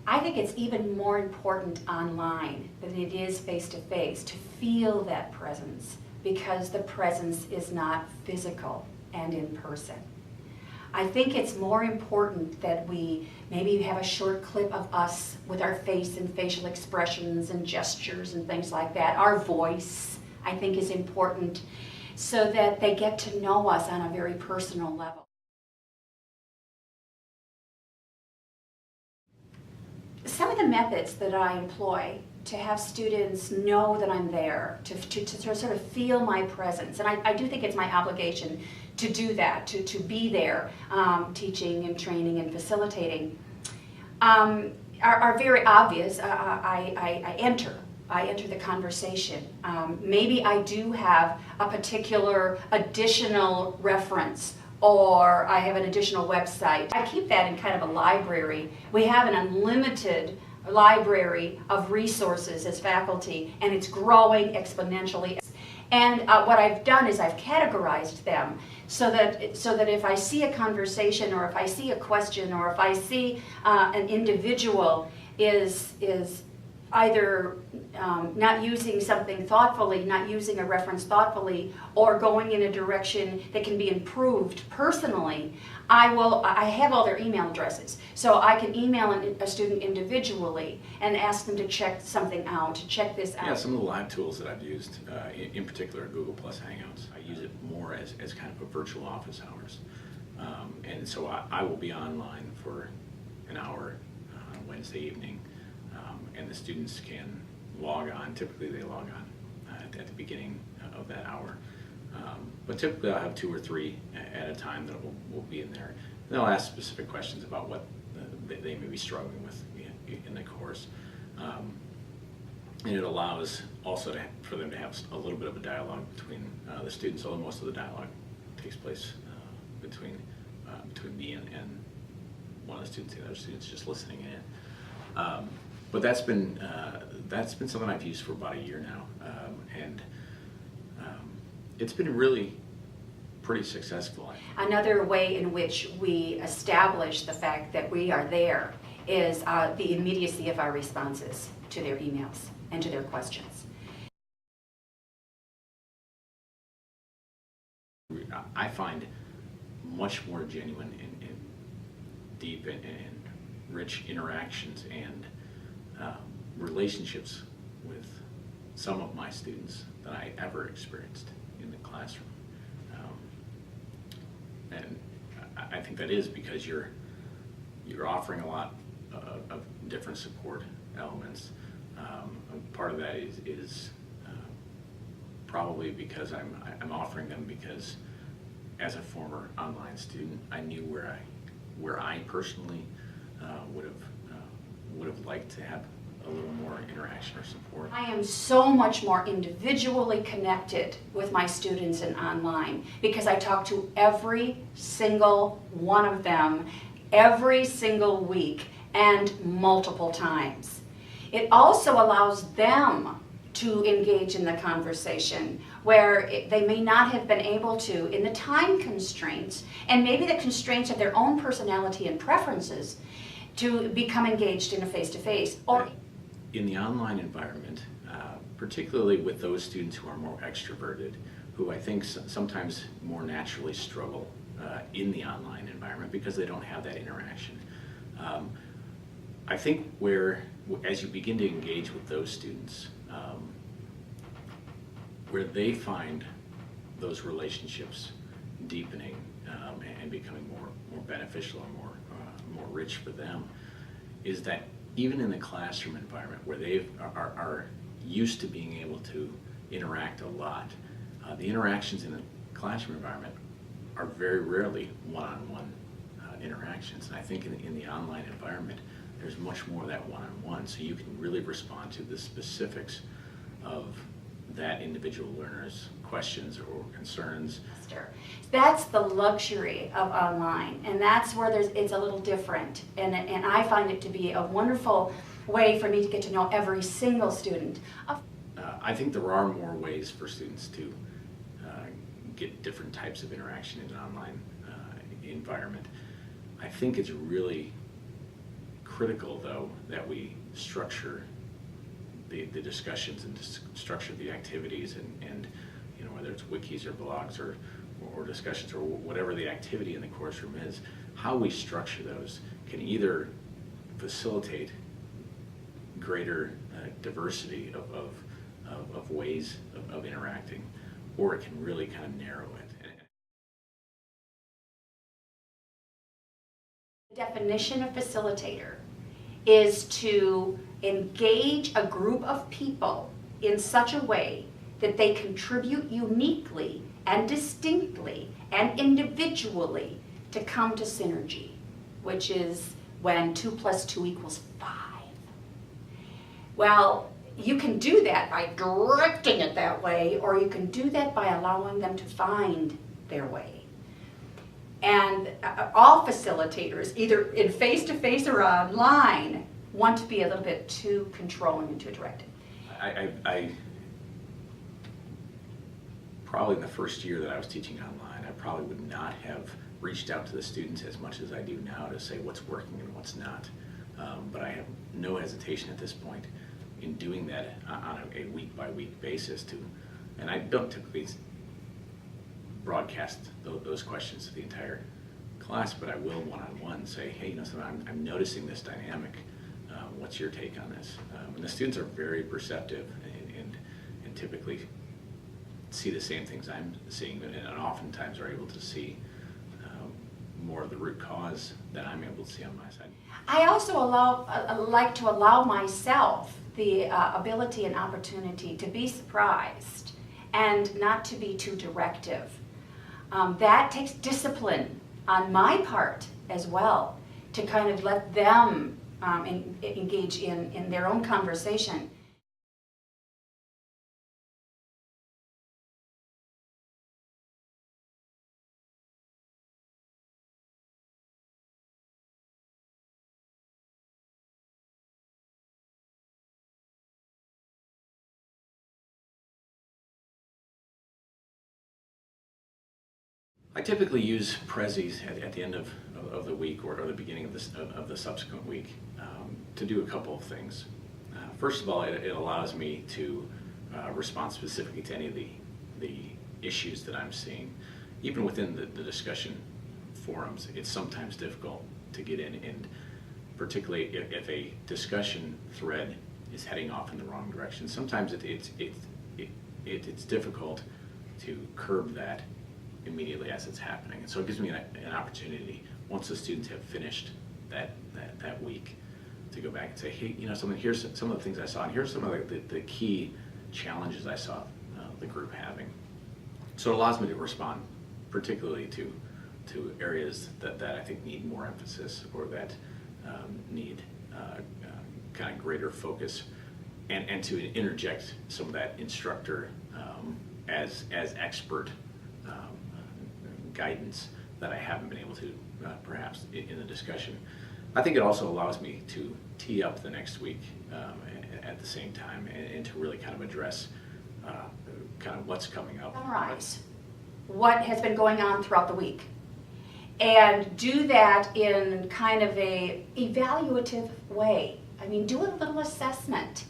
I think it's even more important online than it is face-to-face to feel that presence, because the presence is not physical and in person. I think it's more important that we maybe have a short clip of us with our face and facial expressions and gestures and things like that. Our voice, I think, is important so that they get to know us on a very personal level. Some of the methods that I employ to have students know that I'm there, to sort of feel my presence, and I do think it's my obligation to do that, to be there, teaching and training and facilitating, are very obvious. I enter the conversation. Maybe I do have a particular additional reference, or I have an additional website. I keep that in kind of a library. We have an unlimited library of resources as faculty, and it's growing exponentially. And what I've done is I've categorized them so that if I see a conversation, or if I see a question, or if I see an individual is either not using something thoughtfully, not using a reference thoughtfully, or going in a direction that can be improved personally, I have all their email addresses. So I can email a student individually and ask them to check something out, to check this out. Yeah, some of the live tools that I've used, in particular Google Plus Hangouts, I use it more as kind of a virtual office hours. And so I will be online for an hour on Wednesday evening. And the students can log on. Typically they log on at the beginning of that hour. But typically I'll have 2 or 3 at a time that will be in there. And they'll ask specific questions about what they may be struggling with in the course. And it allows also for them to have a little bit of a dialogue between the students, although most of the dialogue takes place between me and one of the students, the other students just listening in. But that's been something I've used for about a year now, and it's been really pretty successful. Another way in which we establish the fact that we are there is the immediacy of our responses to their emails and to their questions. I find much more genuine and deep and rich interactions and relationships with some of my students than I ever experienced in the classroom. And I think that is because you're offering a lot of different support elements. Part of that is probably because I'm offering them because as a former online student, I knew where I personally would have liked to have a little more interaction or support. I am so much more individually connected with my students in online because I talk to every single one of them every single week and multiple times. It also allows them to engage in the conversation where they may not have been able to in the time constraints and maybe the constraints of their own personality and preferences to become engaged in a face-to-face. Or in the online environment, particularly with those students who are more extroverted, who I think sometimes more naturally struggle in the online environment because they don't have that interaction. I think as you begin to engage with those students, where they find those relationships deepening and becoming more beneficial and more rich for them, is that even in the classroom environment where they are used to being able to interact a lot, the interactions in the classroom environment are very rarely one-on-one interactions. And I think in the online environment, there's much more of that one-on-one, so you can really respond to the specifics of that individual learner's questions or concerns. That's the luxury of online, and that's where it's a little different, and I find it to be a wonderful way for me to get to know every single student. I think there are more ways for students to get different types of interaction in an online environment. I think it's really critical, though, that we structure the discussions and structure the activities, and you know, whether it's wikis or blogs or discussions or whatever the activity in the course room is, how we structure those can either facilitate greater diversity of ways of interacting, or it can really kind of narrow it. The definition of facilitator is to engage a group of people in such a way that they contribute uniquely and distinctly and individually to come to synergy, which is when 2 + 2 = 5. Well, you can do that by directing it that way, or you can do that by allowing them to find their way. And all facilitators, either in face-to-face or online, want to be a little bit too controlling and too directive. I probably in the first year that I was teaching online, I probably would not have reached out to the students as much as I do now to say what's working and what's not. But I have no hesitation at this point in doing that on a week-by-week basis and I don't typically broadcast those questions to the entire class, but I will one-on-one say, hey, you know, so I'm noticing this dynamic. What's your take on this? And the students are very perceptive and typically see the same things I'm seeing, and oftentimes are able to see more of the root cause that I'm able to see on my side. I also like to allow myself the ability and opportunity to be surprised and not to be too directive. That takes discipline on my part as well, to kind of let them engage in their own conversation. I typically use Prezis at the end of the week or the beginning of the subsequent week to do a couple of things. First of all, it allows me to respond specifically to any of the issues that I'm seeing. Even within the discussion forums, it's sometimes difficult to get in, and particularly if a discussion thread is heading off in the wrong direction, sometimes it's difficult to curb that immediately as it's happening. And so it gives me an opportunity, once the students have finished that week, to go back and say, hey, you know, here's some of the things I saw, and here's some of the key challenges I saw the group having. So it allows me to respond particularly to areas that I think need more emphasis, or that need kind of greater focus, and to interject some of that instructor as expert guidance that I haven't been able to perhaps in the discussion. I think it also allows me to tee up the next week at the same time, and to really kind of address kind of what's coming up. Summarize what has been going on throughout the week, and do that in kind of a evaluative way. I mean, do a little assessment.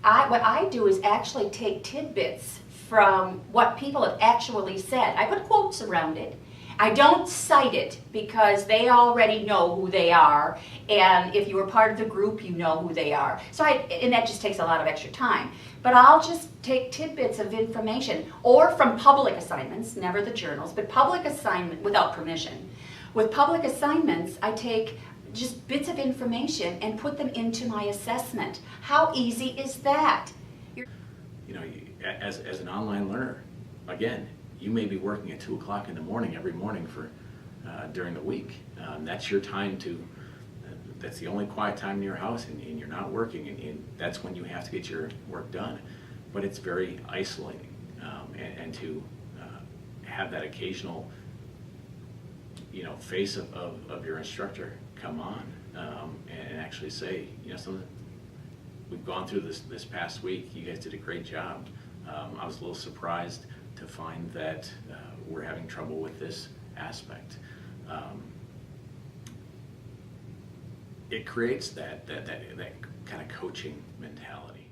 What I do is actually take tidbits from what people have actually said. I put quotes around it. I don't cite it because they already know who they are, and if you were part of the group, you know who they are. So and that just takes a lot of extra time. But I'll just take tidbits of information, or from public assignments, never the journals, but public assignment without permission. With public assignments, I take just bits of information and put them into my assessment. How easy is that? You know, as an online learner, again, you may be working at 2 o'clock in the morning every morning for during the week. That's your time that's the only quiet time in your house, and you're not working, and that's when you have to get your work done. But it's very isolating, and to have that occasional, you know, face of your instructor come on and actually say, you know, we've gone through this past week. You guys did a great job. I was a little surprised to find that we're having trouble with this aspect. it creates that kind of coaching mentality.